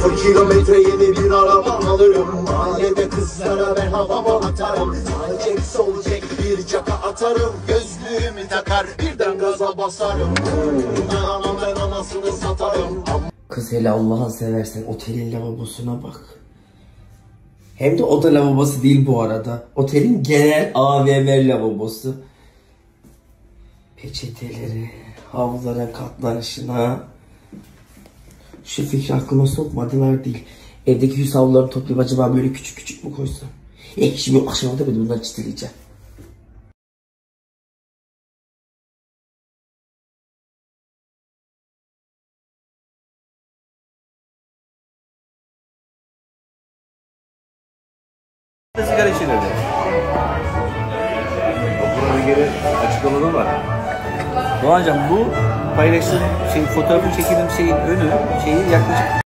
0 kilometre yeni bir araba alırım. Mahallede kızlara ben havamı atarım. Sağ cek sol cek bir caka atarım. Gözlüğümü takar birden gaza basarım. Anam ben anasını satarım. Kız hele Allah'ını seversen otelin lavabosuna bak. Hem de oda lavabosu değil bu arada. Otelin genel AVM lavabosu. Peçeteleri, havlulara katlanışına. Şu fikri aklıma sokmadılar değil. Evdeki yüz havluları toplayıp acaba böyle küçük küçük mü koysam? Şimdi akşama da bunları çitileyeceğim. Sigara içilirdi. Buranın geri açıklamaları var. Doğancan bu paylaştığım fotoğrafın çekildiğim şeyin önü yaklaşık